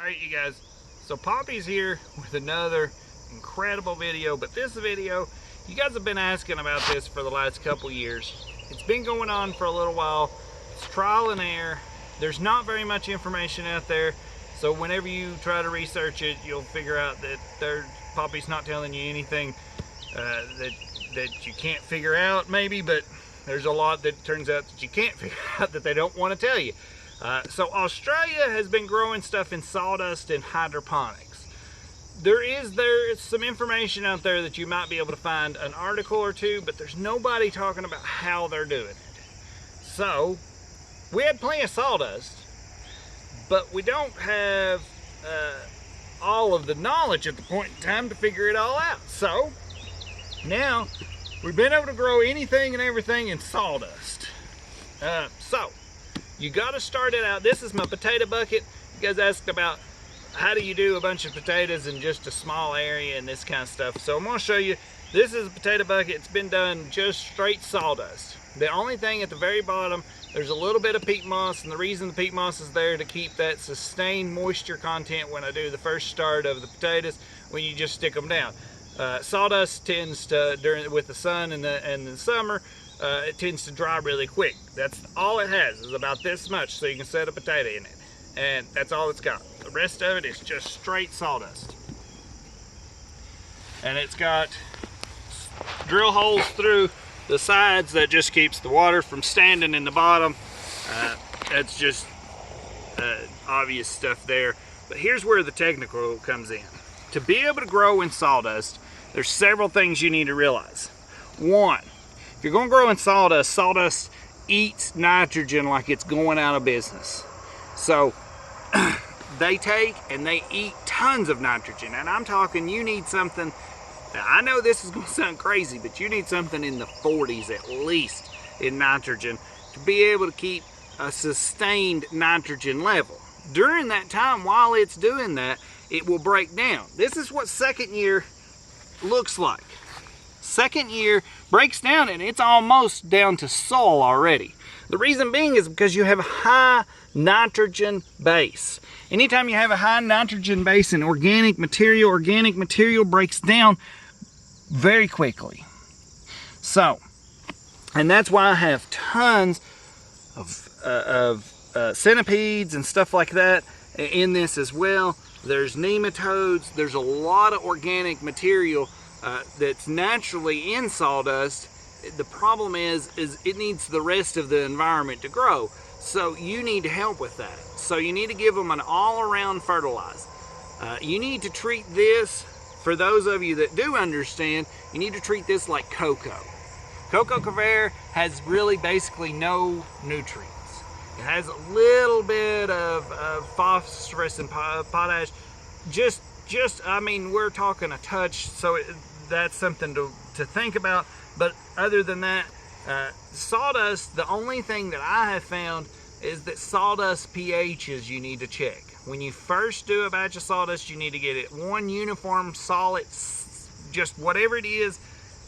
Alright you guys, so Poppy's here with another incredible video, but this video, you guys have been asking about this for the last couple years. It's been going on for a little while. It's trial and error. There's not very much information out there, so whenever you try to research it, you'll figure out that Poppy's not telling you anything that you can't figure out maybe, but there's a lot that turns out that you can't figure out that they don't want to tell you. So Australia has been growing stuff in sawdust and hydroponics. There's some information out there that you might be able to find an article or two, but there's nobody talking about how they're doing it. So we had plenty of sawdust, but we don't have all of the knowledge at the point in time to figure it all out. So now we've been able to grow anything and everything in sawdust. So you got to start it out. This is my potato bucket. You guys asked about how do you do a bunch of potatoes in just a small area and this kind of stuff. So I'm going to show you. This is a potato bucket. It's been done just straight sawdust. The only thing at the very bottom, there's a little bit of peat moss, and the reason the peat moss is there to keep that sustained moisture content when I do the first start of the potatoes when you just stick them down. Sawdust tends to, with the sun and the summer, it tends to dry really quick. That's all it has, is about this much, so you can set a potato in it. And that's all it's got. The rest of it is just straight sawdust. And it's got drill holes through the sides that just keeps the water from standing in the bottom. That's just obvious stuff there. But here's where the technical comes in. To be able to grow in sawdust, there's several things you need to realize. One, if you're going to grow in sawdust, sawdust eats nitrogen like it's going out of business. So they take and they eat tons of nitrogen. And I'm talking, you need something, I know this is going to sound crazy, but you need something in the 40s at least in nitrogen to be able to keep a sustained nitrogen level. During that time, while it's doing that, it will break down. This is what second year looks like. Second year breaks down and it's almost down to soil already. The reason being is because you have a high nitrogen base. Anytime you have a high nitrogen base in organic material breaks down very quickly. So, and that's why I have tons of centipedes and stuff like that in this as well. There's nematodes. There's a lot of organic material that's naturally in sawdust. The problem is it needs the rest of the environment to grow. So you need to help with that. So you need to give them an all-around fertilizer. You need to treat this, for those of you that do understand, you need to treat this like cocoa. Cocoa cover has really basically no nutrients. It has a little bit of phosphorus and potash. Just I mean, we're talking a touch, so that's something to think about. But other than that, sawdust, the only thing that I have found is that sawdust pHs you need to check. When you first do a batch of sawdust, you need to get it one uniform, solid, just whatever it is,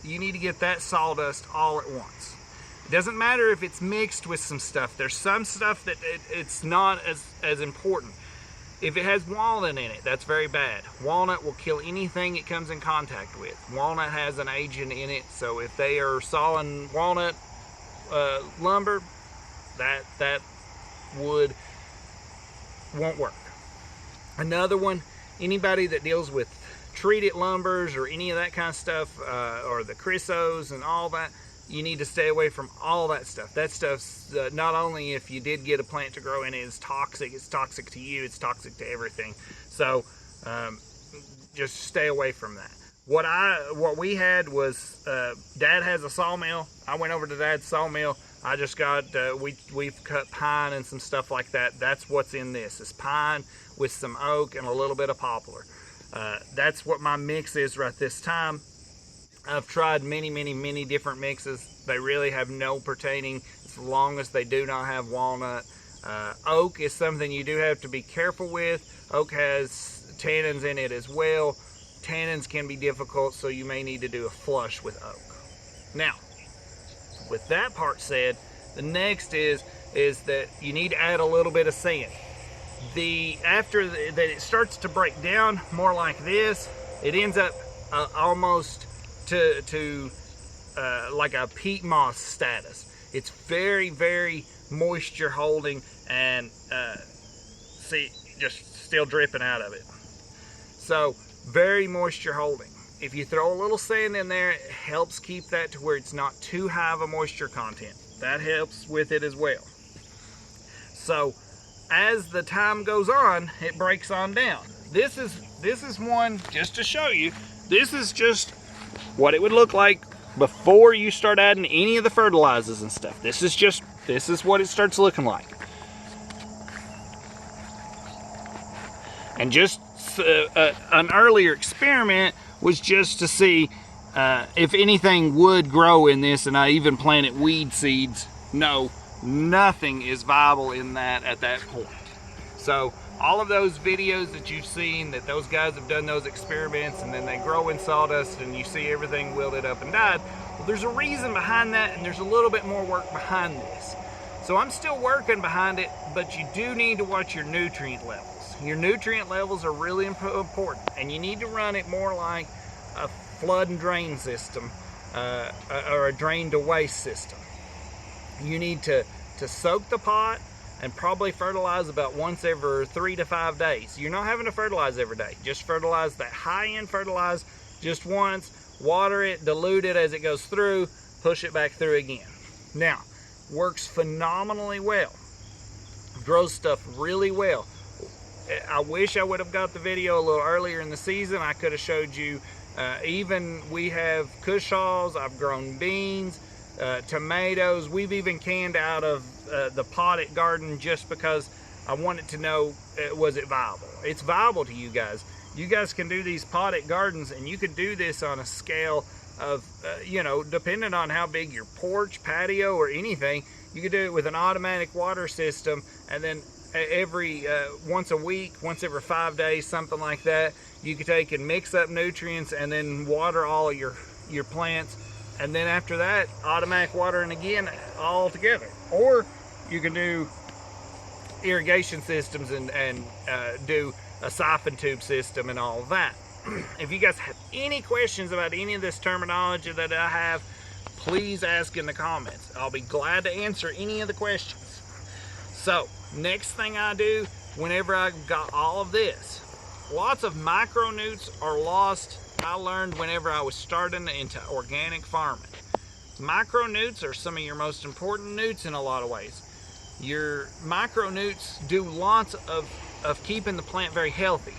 you need to get that sawdust all at once. It doesn't matter if it's mixed with some stuff. There's some stuff that it's not as important. If it has walnut in it, that's very bad. Walnut will kill anything it comes in contact with. Walnut has an agent in it, so if they are sawing walnut lumber, that wood won't work. Another one, anybody that deals with treated lumbers or any of that kind of stuff, or the chrysos and all that, you need to stay away from all that stuff. That stuff's not only, if you did get a plant to grow in it, is toxic. It's toxic to you. It's toxic to everything. So just stay away from that. What we had was, Dad has a sawmill. I went over to Dad's sawmill. I just got, we've cut pine and some stuff like that. That's what's in this. It's pine with some oak and a little bit of poplar. That's what my mix is right this time. I've tried many different mixes. They really have no pertaining as long as they do not have walnut. Oak is something you do have to be careful with. Oak has tannins in it as well. Tannins can be difficult, so you may need to do a flush with oak. Now, with that part said, the next is that you need to add a little bit of sand. after that it starts to break down more like this, it ends up almost to like a peat moss status. It's very, very moisture holding, and see, just still dripping out of it. So very moisture holding. If you throw a little sand in there, it helps keep that to where it's not too high of a moisture content. That helps with it as well. So as the time goes on, it breaks on down. This is one, just to show you, this is just what it would look like before you start adding any of the fertilizers and stuff. This is what it starts looking like. And just an earlier experiment was just to see if anything would grow in this, and I even planted weed seeds. No, nothing is viable in that at that point. So all of those videos that you've seen that those guys have done those experiments, and then they grow in sawdust and you see everything wilted up and died, well, there's a reason behind that, and there's a little bit more work behind this. So I'm still working behind it, but you do need to watch your nutrient levels. Your nutrient levels are really important, and you need to run it more like a flood and drain system, or a drain to waste system. You need to soak the pot and probably fertilize about once every 3 to 5 days. You're not having to fertilize every day. Just fertilize that high-end fertilize just once, water it, dilute it as it goes through, push it back through again. Now, works phenomenally well. Grows stuff really well. I wish I would have got the video a little earlier in the season. I could have showed you, even we have cushaws, I've grown beans, tomatoes. We've even canned out of the potted garden just because I wanted to know, was it viable? It's viable to you guys. You guys can do these potted gardens, and you could do this on a scale of, you know, depending on how big your porch, patio, or anything, you could do it with an automatic water system, and then every once a week, once every 5 days, something like that, you could take and mix up nutrients and then water all of your plants, and then after that automatic watering again all together. Or you can do irrigation systems and do a siphon tube system and all of that. If you guys have any questions about any of this terminology that I have, please ask in the comments. I'll be glad to answer any of the questions. So next thing I do, whenever I've got all of this, lots of micronutrients are lost. I learned whenever I was starting into organic farming. Micronutrients are some of your most important nutrients in a lot of ways. Your micronutrients do lots of keeping the plant very healthy.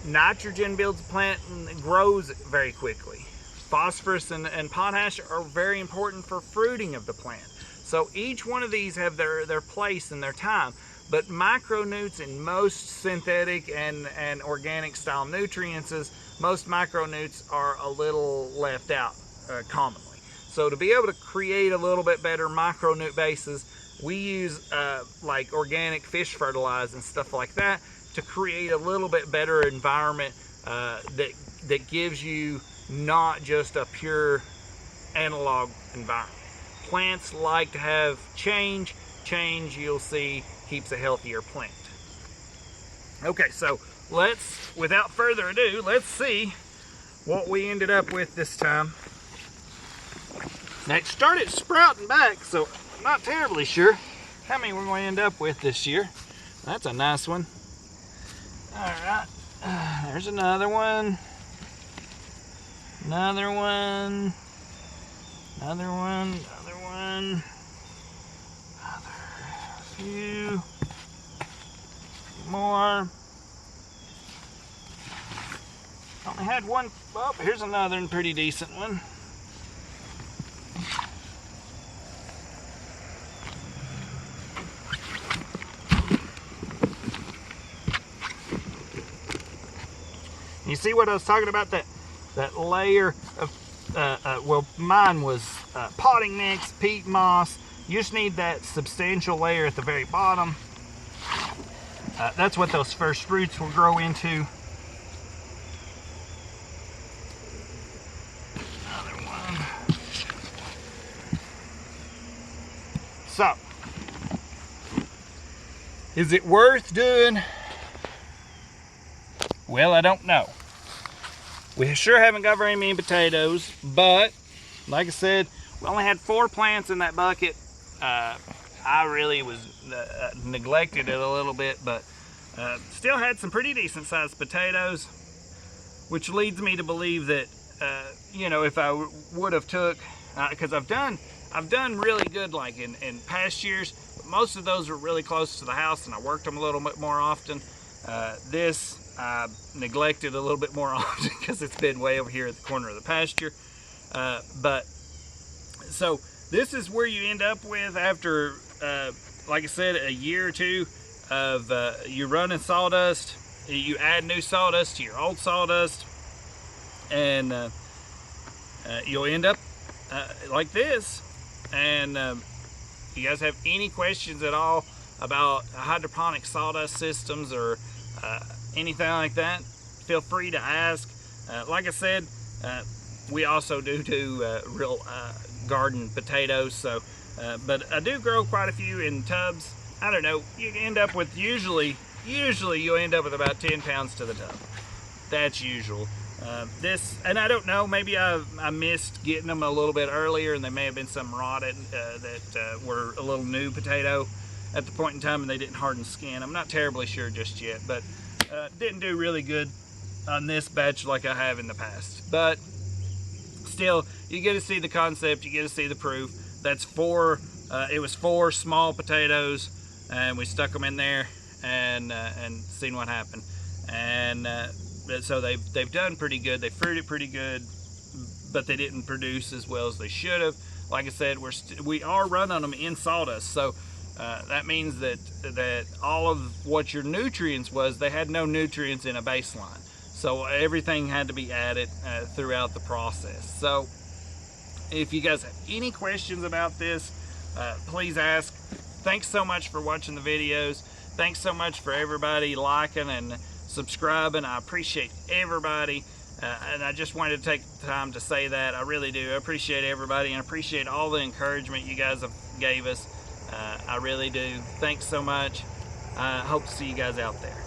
Nitrogen builds the plant and grows very quickly. Phosphorus and potash are very important for fruiting of the plant. So each one of these have their place and their time. But micronutrients in most synthetic and organic style nutrients, most micronutrients are a little left out commonly. So to be able to create a little bit better micronutrient bases, we use like organic fish fertilizer and stuff like that to create a little bit better environment that gives you not just a pure analog environment. Plants like to have change. Change, you'll see, keeps a healthier plant. Okay, so without further ado, let's see what we ended up with this time. Now it started sprouting back, so I'm not terribly sure how many we're going to end up with this year. That's a nice one. All right, there's another one. Another one. Another one. Another one. Another few more. Only had one. Oh, here's another and pretty decent one. You see what I was talking about? That layer of, well, mine was potting mix, peat moss. You just need that substantial layer at the very bottom. That's what those first roots will grow into. Another one. So, Is it worth doing? Well, I don't know. We sure haven't got very many potatoes, but like I said, we only had 4 plants in that bucket. I really was neglected it a little bit, but still had some pretty decent sized potatoes, which leads me to believe that you know, if I would have took, because I've done really good like in past years, but most of those were really close to the house and I worked them a little bit more often. This I neglected a little bit more often because it's been way over here at the corner of the pasture. But so this is where you end up with after, like I said, a year or two of you running sawdust. You add new sawdust to your old sawdust, and you'll end up like this. And if you guys have any questions at all about hydroponic sawdust systems or anything like that, feel free to ask. Like I said, we also do real garden potatoes, so but I do grow quite a few in tubs. I don't know, you end up with usually you'll end up with about 10 pounds to the tub. That's usual. This, and I don't know, maybe I missed getting them a little bit earlier, and they may have been some rotted that were a little new potato at the point in time, and they didn't harden skin. I'm not terribly sure just yet, but didn't do really good on this batch like I have in the past. But still, you get to see the concept, you get to see the proof. That's 4, it was 4 small potatoes, and we stuck them in there and seen what happened. And so they've done pretty good. They fruited pretty good, but they didn't produce as well as they should have. Like I said, we are running them in sawdust, so that means that all of what your nutrients was, they had no nutrients in a baseline. So everything had to be added throughout the process. So if you guys have any questions about this, please ask. Thanks so much for watching the videos. Thanks so much for everybody liking and subscribing. I appreciate everybody. And I just wanted to take the time to say that. I really do. I appreciate everybody and appreciate all the encouragement you guys have gave us. I really do. Thanks so much. I hope to see you guys out there.